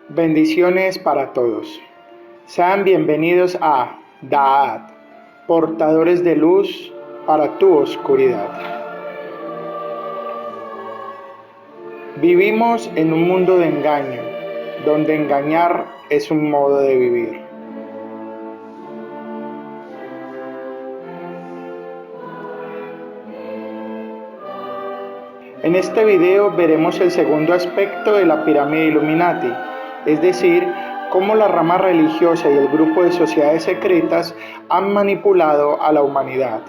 Bendiciones para todos. Sean bienvenidos a Da'at, portadores de luz para tu oscuridad. Vivimos en un mundo de engaño, donde engañar es un modo de vivir. En este video veremos el segundo aspecto de la pirámide Illuminati, es decir, cómo la rama religiosa y el grupo de sociedades secretas han manipulado a la humanidad.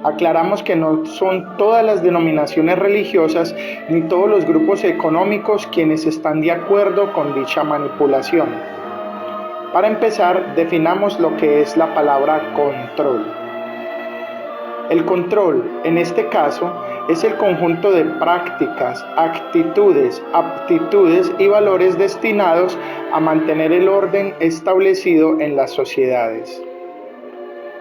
Aclaramos que no son todas las denominaciones religiosas ni todos los grupos económicos quienes están de acuerdo con dicha manipulación. Para empezar, definamos lo que es la palabra control. El control, en este caso, es el conjunto de prácticas, actitudes, aptitudes y valores destinados a mantener el orden establecido en las sociedades.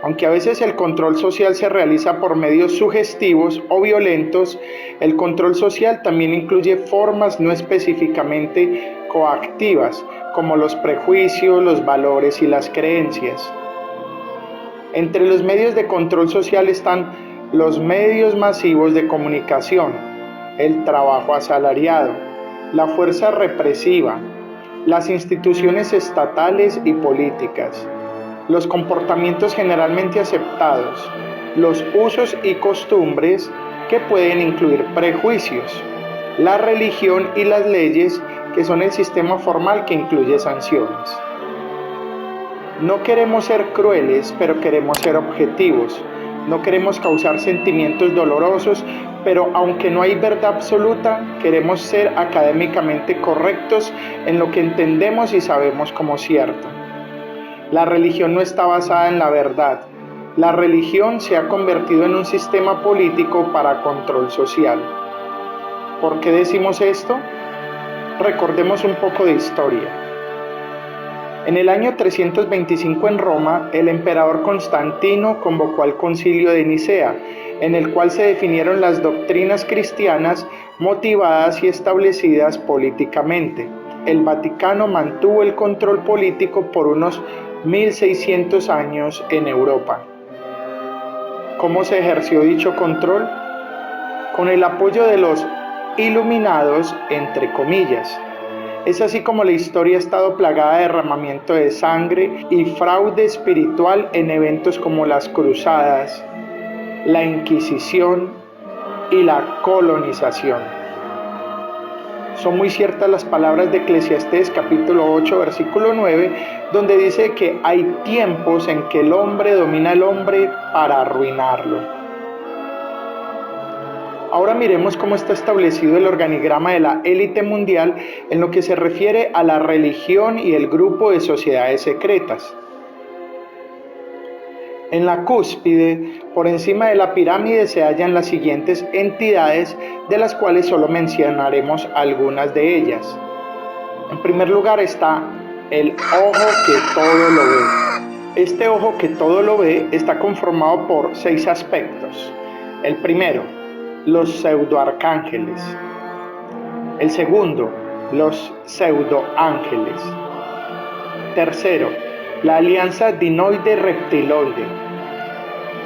Aunque a veces el control social se realiza por medios sugestivos o violentos, el control social también incluye formas no específicamente coactivas, como los prejuicios, los valores y las creencias. Entre los medios de control social están los medios masivos de comunicación, el trabajo asalariado, la fuerza represiva, las instituciones estatales y políticas, los comportamientos generalmente aceptados, los usos y costumbres que pueden incluir prejuicios, la religión y las leyes, que son el sistema formal que incluye sanciones. No queremos ser crueles, pero queremos ser objetivos. No queremos causar sentimientos dolorosos, pero aunque no hay verdad absoluta, queremos ser académicamente correctos en lo que entendemos y sabemos como cierto. La religión no está basada en la verdad. La religión se ha convertido en un sistema político para control social. ¿Por qué decimos esto? Recordemos un poco de historia. En el año 325 en Roma, el emperador Constantino convocó al Concilio de Nicea, en el cual se definieron las doctrinas cristianas motivadas y establecidas políticamente. El Vaticano mantuvo el control político por unos 1600 años en Europa. ¿Cómo se ejerció dicho control? Con el apoyo de los iluminados, entre comillas. Es así como la historia ha estado plagada de derramamiento de sangre y fraude espiritual en eventos como las cruzadas, la Inquisición y la colonización. Son muy ciertas las palabras de Eclesiastés capítulo 8 versículo 9, donde dice que hay tiempos en que el hombre domina al hombre para arruinarlo. Ahora miremos cómo está establecido el organigrama de la élite mundial en lo que se refiere a la religión y el grupo de sociedades secretas. En la cúspide, por encima de la pirámide, se hallan las siguientes entidades, de las cuales solo mencionaremos algunas de ellas. En primer lugar está el ojo que todo lo ve. Este ojo que todo lo ve está conformado por 6 aspectos. El primero, los pseudoarcángeles. El segundo, los pseudoángeles. Tercero, la alianza dinoide-reptiloide.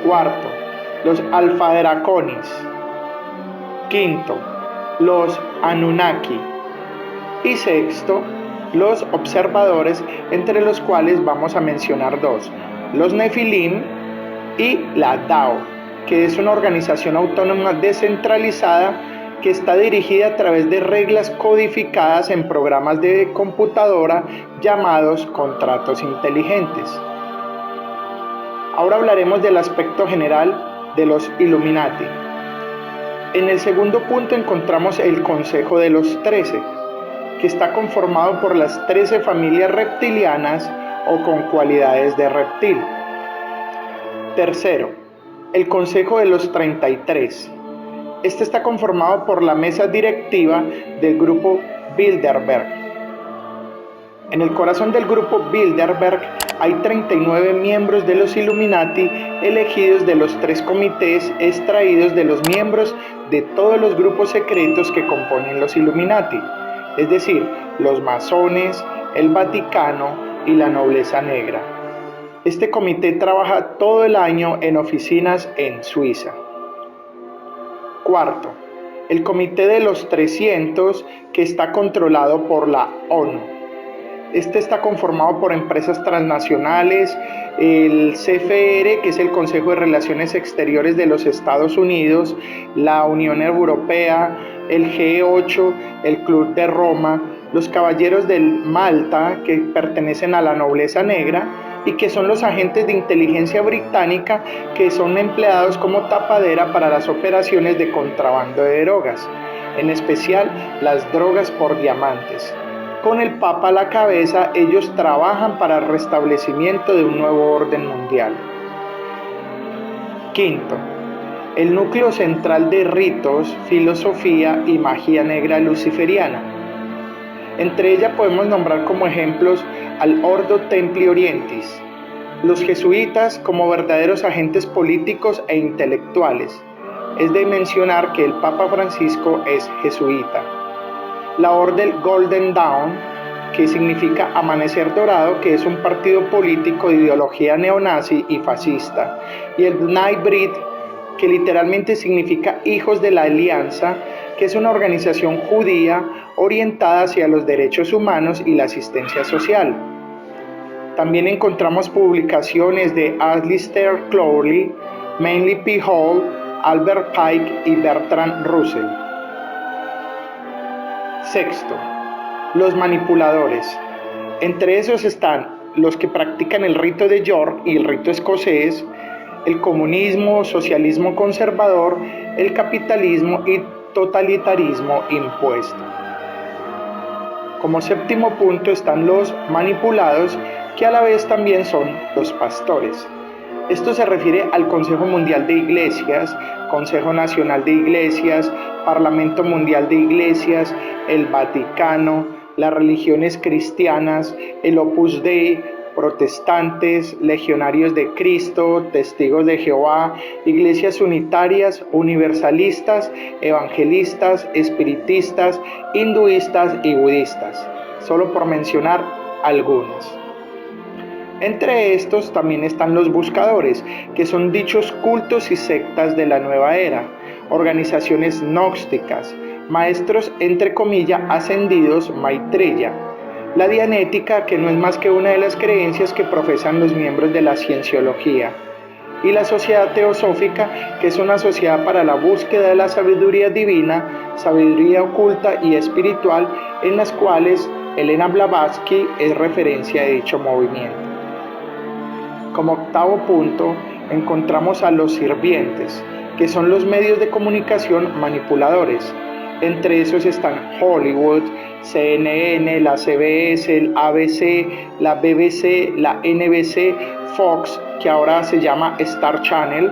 Cuarto, los alfa-draconis. Quinto, los Anunnaki. Y sexto, los observadores, entre los cuales vamos a mencionar 2, los Nefilim y la Dao, que es una organización autónoma descentralizada que está dirigida a través de reglas codificadas en programas de computadora llamados contratos inteligentes. Ahora hablaremos del aspecto general de los Illuminati. En el segundo punto encontramos el Consejo de los 13, que está conformado por las 13 familias reptilianas o con cualidades de reptil. Tercero, el Consejo de los 33. Este está conformado por la mesa directiva del grupo Bilderberg. En el corazón del grupo Bilderberg hay 39 miembros de los Illuminati elegidos de los 3 comités extraídos de los miembros de todos los grupos secretos que componen los Illuminati. Es decir, los masones, el Vaticano y la nobleza negra. Este comité trabaja todo el año en oficinas en Suiza. Cuarto, el Comité de los 300, que está controlado por la ONU. Este está conformado por empresas transnacionales, el CFR, que es el Consejo de Relaciones Exteriores de los Estados Unidos, la Unión Europea, el G8, el Club de Roma, los Caballeros de Malta, que pertenecen a la nobleza negra, y que son los agentes de inteligencia británica que son empleados como tapadera para las operaciones de contrabando de drogas, en especial las drogas por diamantes. Con el Papa a la cabeza, ellos trabajan para el restablecimiento de un nuevo orden mundial. Quinto, el núcleo central de ritos, filosofía y magia negra luciferiana. Entre ellas podemos nombrar como ejemplos al Ordo Templi Orientis, los jesuitas como verdaderos agentes políticos e intelectuales. Es de mencionar que el Papa Francisco es jesuita. La Orden Golden Dawn, que significa Amanecer Dorado, que es un partido político de ideología neonazi y fascista. Y el B'nai B'rith, que literalmente significa Hijos de la Alianza, que es una organización judía orientada hacia los derechos humanos y la asistencia social. También encontramos publicaciones de Aleister Crowley, Manly P. Hall, Albert Pike y Bertrand Russell. Sexto, los manipuladores. Entre esos están los que practican el rito de York y el rito escocés, el comunismo, socialismo conservador, el capitalismo y totalitarismo impuesto. Como séptimo punto están los manipulados, que a la vez también son los pastores. Esto se refiere al Consejo Mundial de Iglesias, Consejo Nacional de Iglesias, Parlamento Mundial de Iglesias, el Vaticano, las religiones cristianas, el Opus Dei, protestantes, legionarios de Cristo, testigos de Jehová, iglesias unitarias, universalistas, evangelistas, espiritistas, hinduistas y budistas, solo por mencionar algunos. Entre estos también están los buscadores, que son dichos cultos y sectas de la nueva era, organizaciones gnósticas, maestros entre comillas ascendidos Maitreya, la dianética, que no es más que una de las creencias que profesan los miembros de la cienciología, y la sociedad teosófica, que es una sociedad para la búsqueda de la sabiduría divina, sabiduría oculta y espiritual, en las cuales Elena Blavatsky es referencia de dicho movimiento. Como octavo punto, encontramos a los sirvientes, que son los medios de comunicación manipuladores. Entre esos están Hollywood, CNN, la CBS, el ABC, la BBC, la NBC, Fox, que ahora se llama Star Channel,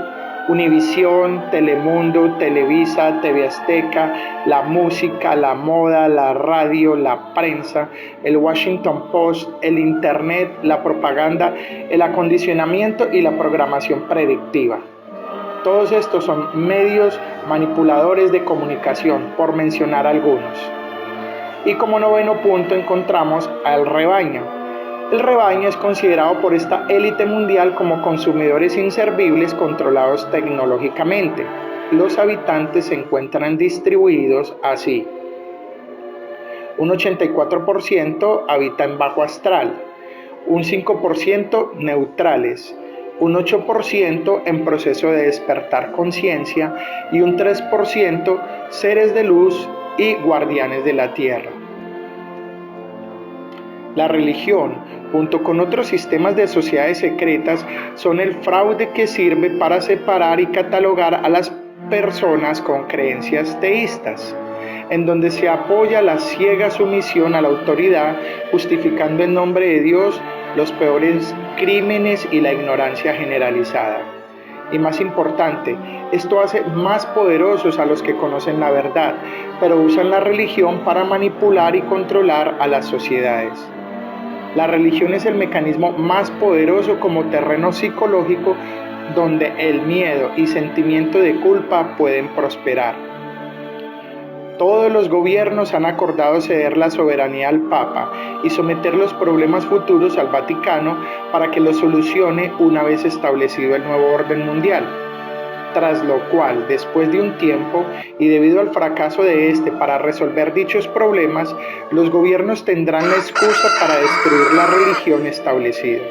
Univisión, Telemundo, Televisa, TV Azteca, la música, la moda, la radio, la prensa, el Washington Post, el Internet, la propaganda, el acondicionamiento y la programación predictiva. Todos estos son medios manipuladores de comunicación, por mencionar algunos. Y como noveno punto encontramos al rebaño. El rebaño es considerado por esta élite mundial como consumidores inservibles controlados tecnológicamente. Los habitantes se encuentran distribuidos así. Un 84% habita en bajo astral, un 5% neutrales, un 8% en proceso de despertar conciencia y un 3% seres de luz y guardianes de la tierra. La religión, junto con otros sistemas de sociedades secretas, son el fraude que sirve para separar y catalogar a las personas con creencias teístas, en donde se apoya la ciega sumisión a la autoridad, justificando en nombre de Dios los peores crímenes y la ignorancia generalizada. Y más importante, esto hace más poderosos a los que conocen la verdad, pero usan la religión para manipular y controlar a las sociedades. La religión es el mecanismo más poderoso como terreno psicológico donde el miedo y sentimiento de culpa pueden prosperar. Todos los gobiernos han acordado ceder la soberanía al Papa y someter los problemas futuros al Vaticano para que los solucione una vez establecido el nuevo orden mundial. Tras lo cual, después de un tiempo, y debido al fracaso de este para resolver dichos problemas, los gobiernos tendrán la excusa para destruir la religión establecida.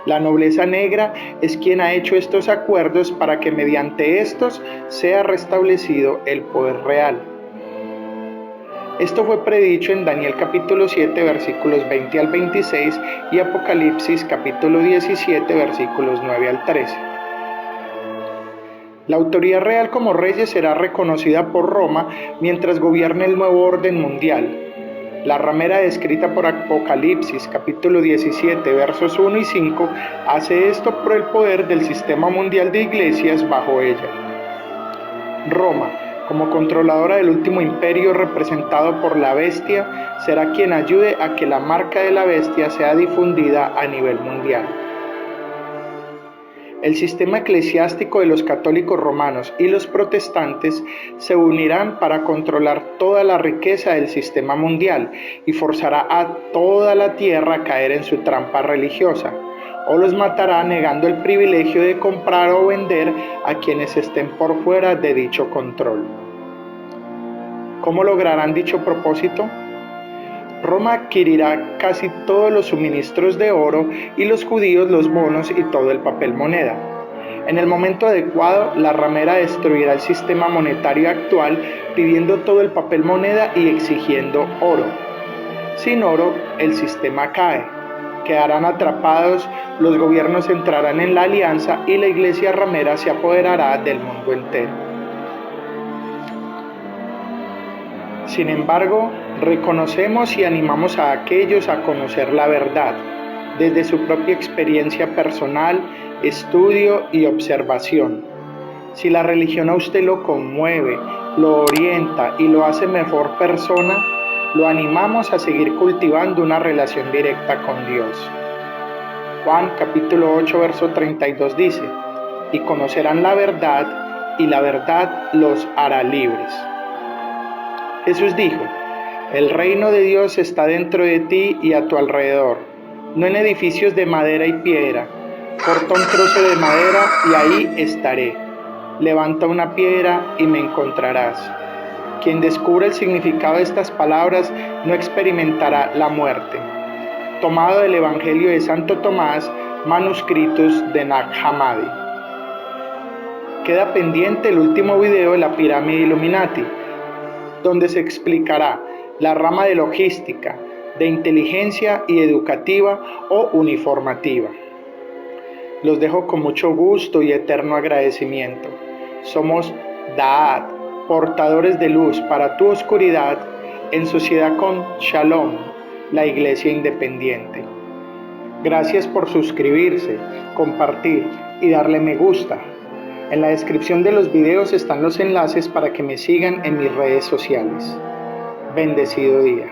La nobleza negra es quien ha hecho estos acuerdos para que mediante estos sea restablecido el poder real. Esto fue predicho en Daniel capítulo 7 versículos 20 al 26 y Apocalipsis capítulo 17 versículos 9 al 13. La autoridad real como reyes será reconocida por Roma mientras gobierne el nuevo orden mundial. La ramera descrita por Apocalipsis capítulo 17 versos 1 y 5 hace esto por el poder del sistema mundial de iglesias bajo ella. Roma, como controladora del último imperio representado por la bestia, será quien ayude a que la marca de la bestia sea difundida a nivel mundial. El sistema eclesiástico de los católicos romanos y los protestantes se unirán para controlar toda la riqueza del sistema mundial y forzará a toda la tierra a caer en su trampa religiosa, o los matará negando el privilegio de comprar o vender a quienes estén por fuera de dicho control. ¿Cómo lograrán dicho propósito? Roma adquirirá casi todos los suministros de oro y los judíos los bonos y todo el papel moneda. En el momento adecuado, la ramera destruirá el sistema monetario actual pidiendo todo el papel moneda y exigiendo oro. Sin oro, el sistema cae. Quedarán atrapados, los gobiernos entrarán en la alianza y la iglesia ramera se apoderará del mundo entero. Sin embargo, reconocemos y animamos a aquellos a conocer la verdad, desde su propia experiencia personal, estudio y observación. Si la religión a usted lo conmueve, lo orienta y lo hace mejor persona, lo animamos a seguir cultivando una relación directa con Dios. Juan capítulo 8 verso 32 dice: y conocerán la verdad, y la verdad los hará libres. Jesús dijo: el reino de Dios está dentro de ti y a tu alrededor, no en edificios de madera y piedra. Corta un trozo de madera y ahí estaré. Levanta una piedra y me encontrarás. Quien descubre el significado de estas palabras no experimentará la muerte. Tomado del Evangelio de Santo Tomás, manuscritos de Nag Hammadi. Queda pendiente el último video de la pirámide Illuminati, donde se explicará la rama de logística, de inteligencia y educativa o uniformativa. Los dejo con mucho gusto y eterno agradecimiento. Somos Da'at, portadores de luz para tu oscuridad, en sociedad con Shalom, la Iglesia Independiente. Gracias por suscribirse, compartir y darle me gusta. En la descripción de los videos están los enlaces para que me sigan en mis redes sociales. Bendecido día.